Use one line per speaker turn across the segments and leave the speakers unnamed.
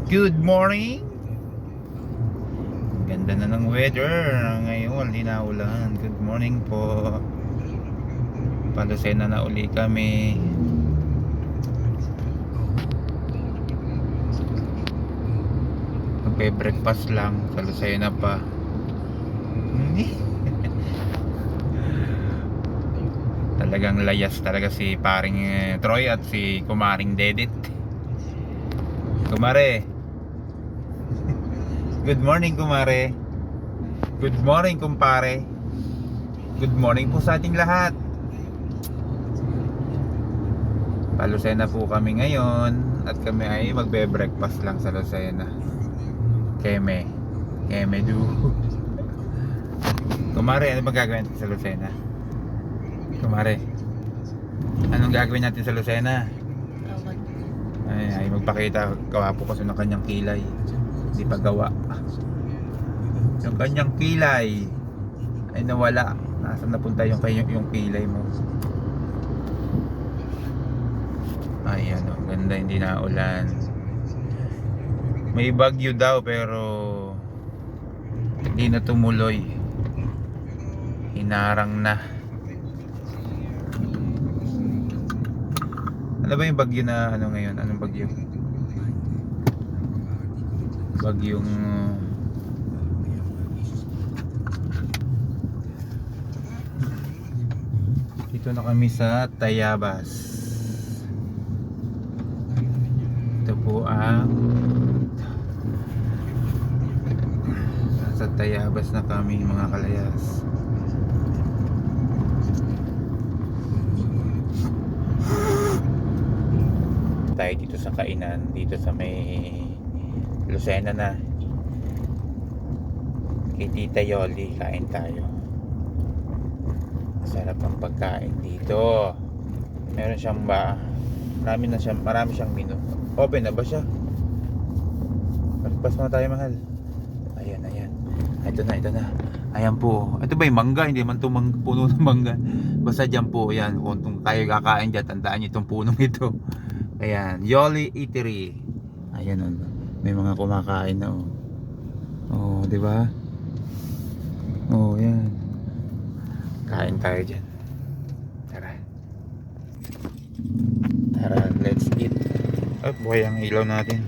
Good morning. Ganda na ng weather ngayon, hindi na ulan. Good morning po. Palusena na uli kami. Magbe-breakfast lang sa Lucena pa. Talagang layas talaga si paring Troy at si kumaring Dedit. Kumare. Good morning, kumare. Good morning, kumpare. Good morning po sa ating lahat. Palusena po kami ngayon at kami ay magbe-breakfast lang sa Lucena. Keme du. Kumare, ano bang gagawin natin sa Lucena? Kumare, anong gagawin natin sa Lucena? Ay magpakita kawapo kasi ng kanyang kilay. Hindi pa gawa. Yung kanyang kilay ay nawala. Nasaan napunta yung kilay mo? Ay ano, ganda, hindi na ulan. May bagyo daw pero hindi na tumuloy. Hinarang na. Ano ba yung bagyo na ano ngayon? Anong bagyo? Bagyong dito na kami sa Tayabas. Ito po ang sa Tayabas na kami, mga kalayas. Tayo dito sa kainan, dito sa may Lucena na kay Tita Yoli. Kain tayo. Masarap ang pagkain dito. Meron siyang marami siyang menu. Open na ba siya? Magpas muna tayo, mahal. Ayan. Ito na. Ayan po. Ito ba yung mangga? Hindi man ito puno ng mangga. Basta dyan po. Ayan. Kung kayo kakain dyan, tandaan nyo itong punong ito. Ayan. Yoli Eatery. Ayan o. May mga kumakain na o. Oh, di ba? Oh, yan. Kain tayo dyan. Tara, let's eat. Ay, buhay ang ilaw natin.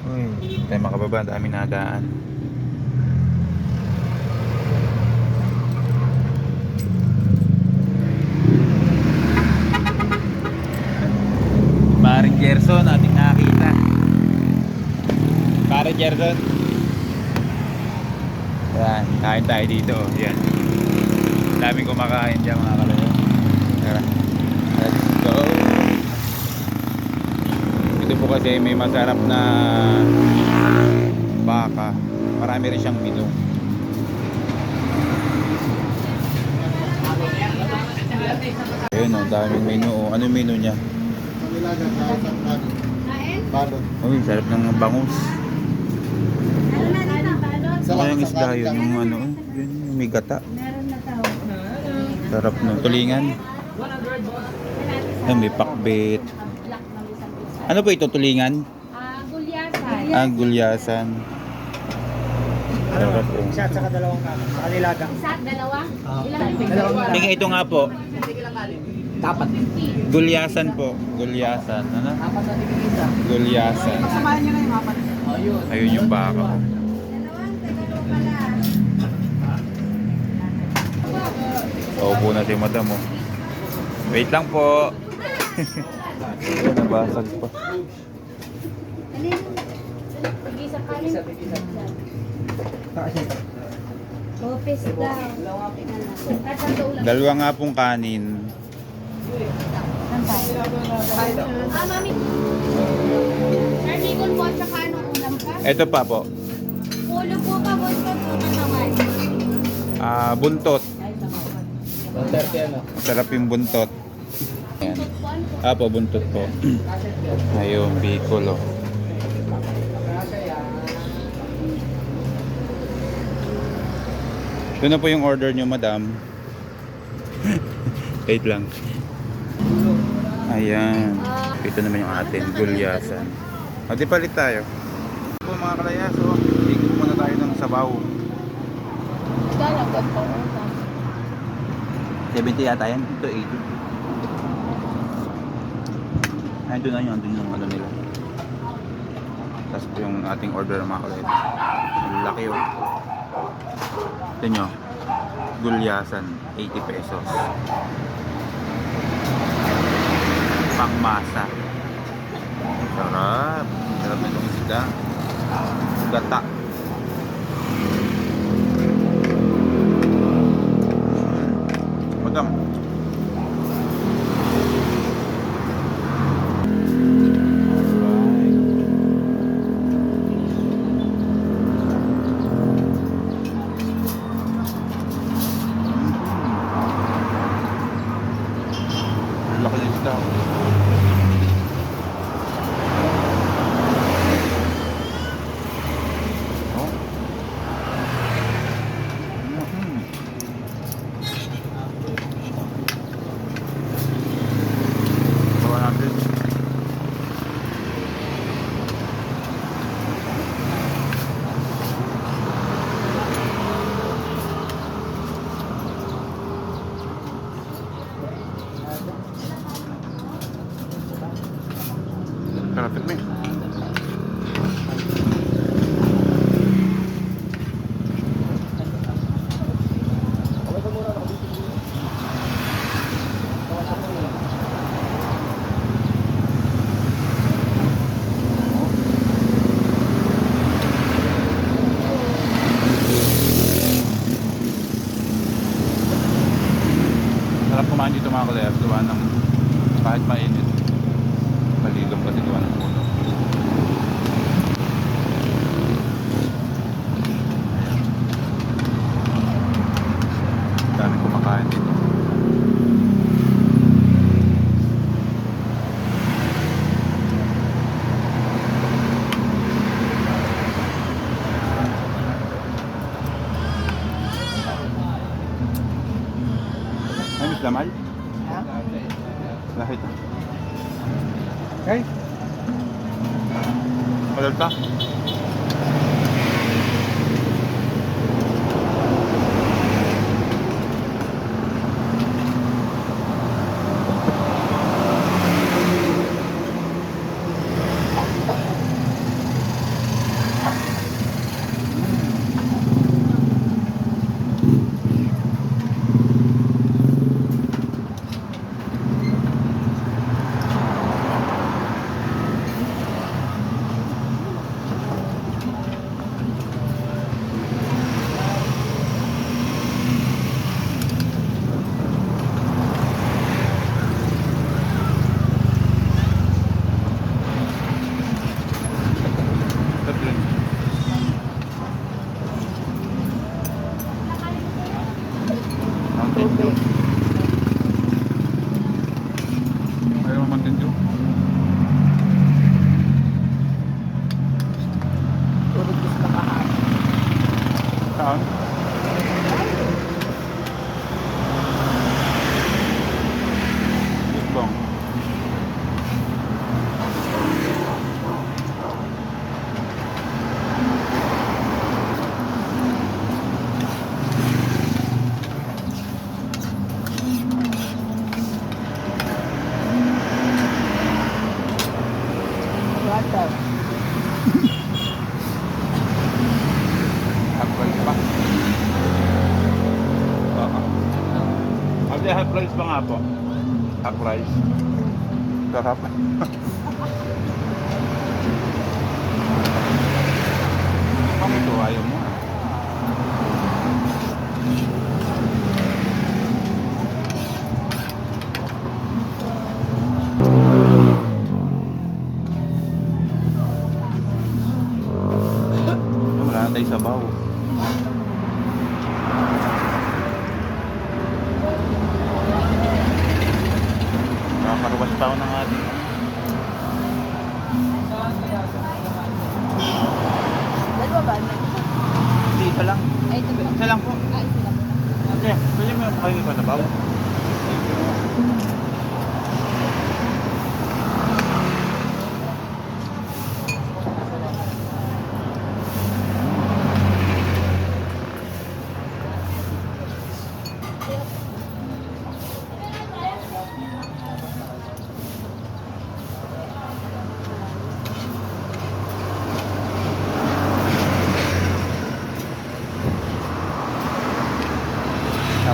Uy, tayo makababa. Dami nadaan. Paring Gerson, ating nakita. Paring Gerson. Yan, kain tayo dito. Yan. Daming kumakain dyan, mga kalayo. Tara, let's go. Ito po kasi may masarap na baka. Marami rin siyang menu. Ayun o, daming menu o. Ano yung menu niya? Balot. Uy, sarap ng bangus. Yung isda yun, yung ano, yun, yung may gata. Sarap ng tulingan. Ay, may pakbit. Ano po ito, tulingan?
Gulyasan.
Gulyasan. Sarap po.
Isa at saka dalawang kanilagang.
Isa at dalawa?
Dalawang
Tingnan ito nga po.
dapat.
Gulyasan po. Gulyasan. Ano?
Apat na tigil-isa.
Gulyasan.
Samahan nyo na yung apat. Ayun.
Ayun yung baka. Paupo na si madam oh. Wait lang po. Nabasag pa.
Tig-isa pa rin.
Kasi.
Opis daw. Tatando ulam.
Dalawa nga pong kanin.
Mami. Sir, Nicole po, tsaka anong ulam ka?
Ito pa po.
Pulo po pa, buntot po na naman.
Buntot.
130 ano?
Sarap yung buntot. Ayan. Po, buntot po. Ayun, Bicol oh. Ito na po yung order nyo, madam. Wait lang. Ayan. Ito naman yung atin, gulyasan. O, di palit tayo. Po mga kalayas, so, ikot muna tayo ng sabaw.
Dalagat pa.
70 yata yan, ito 80. Andun na yun, andun yung ano nila. Tapos po yung ating order mga kalayas. Ang laki yun. Ito nyo, gulyasan, 80 pesos. Pangmasa. Sarap. Sarap nitong isda. Gata. Madam. Laki ng isda. Oh. Bawa natin. Kalapit mo eh. Sarap kumain dito mga kalayas, gawa ng kahit mainit. Maligam kasi gawa ng puno. Dami kumakain dito. Ay, Miss Lamal? Lahit ah. Okay. Malalta. Mountain Dew. Ayaw mo Mountain Dew?
Puro gusto ka.
Saan? Lutbong.
Water.
Half price pa. Oo. Ate, half price pa nga po. Half price. Sarap. Ang ito, ayaw mo. Wala na tayo sabaw. Nakakaruwas pa ako ng ating.
Dalawa ba?
Hindi, isa lang.
Ay, ito ba?
Isa lang po.
Ah, ito lang.
Okay, pwede mo yung kayo pa sabaw.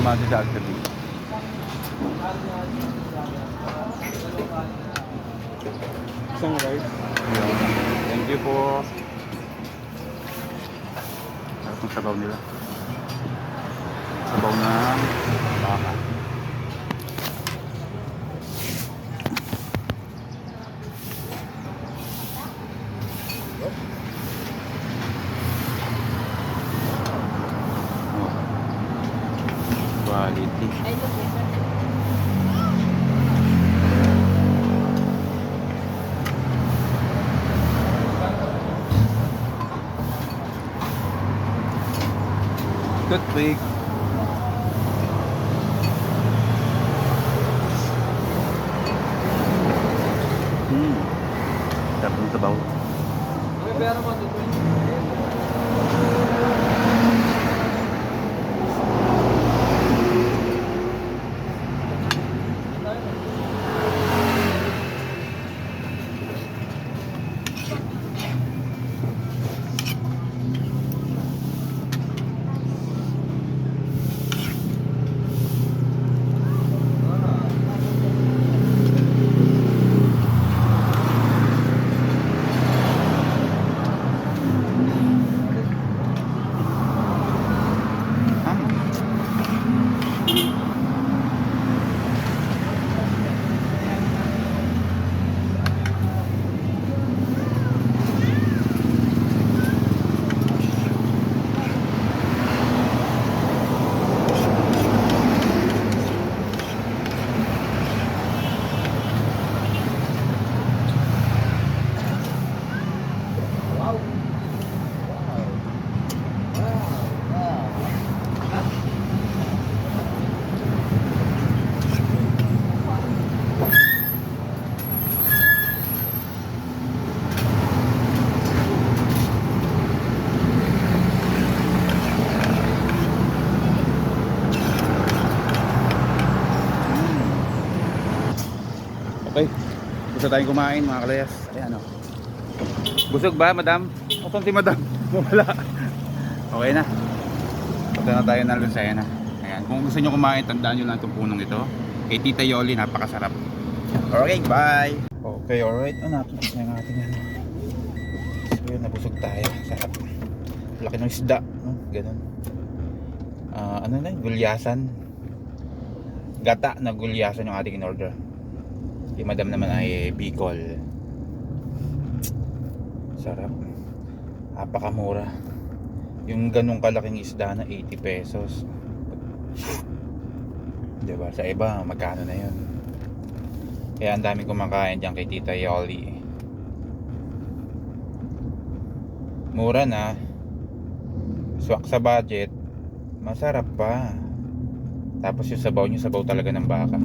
naman si Dr. B.
Isang rice.
Thank you po. Sarap ng sabaw nila. Sabaw ng baka. Oh. Quality.
Ay, ito po.
Toothpick. Sarap ng sabaw.
May pera mo dito.
Okay. Gusto tayong kumain mga kalayas. Ayan o. Busog ba, madam? O si madam? Wala. Okay na. Punta na tayo ng Lucena. Ayan. Kung gusto nyo kumain, tandaan nyo lang itong punong ito. Kay Tita Yoli, napakasarap. Okay, bye! Okay, alright. Napakasarap na yung ating ano. So yun, nabusog tayo. Sarap. Laki ng isda. No? Ganun. Ano na yun? Gulyasan. Gata na gulyasan yung ating in-order. Yung madam naman ay Bicol. Sarap. Napakamura. Yung ganong kalaking isda na 80 pesos. Diba? Sa iba, magkano na yun? Kaya ang daming kumakain dyan kay Tita Yoli. Mura na. Swak sa budget. Masarap pa. Tapos yung sabaw nyo, sabaw talaga ng baka.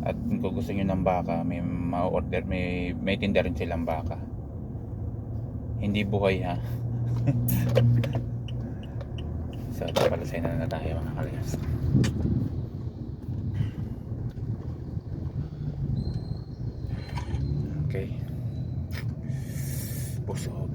At kung gusto nyo ng baka, may ma-order, may tinda rin silang baka. Hindi buhay ha. So, palasay na tayo mga kalayas. Okay. Busog.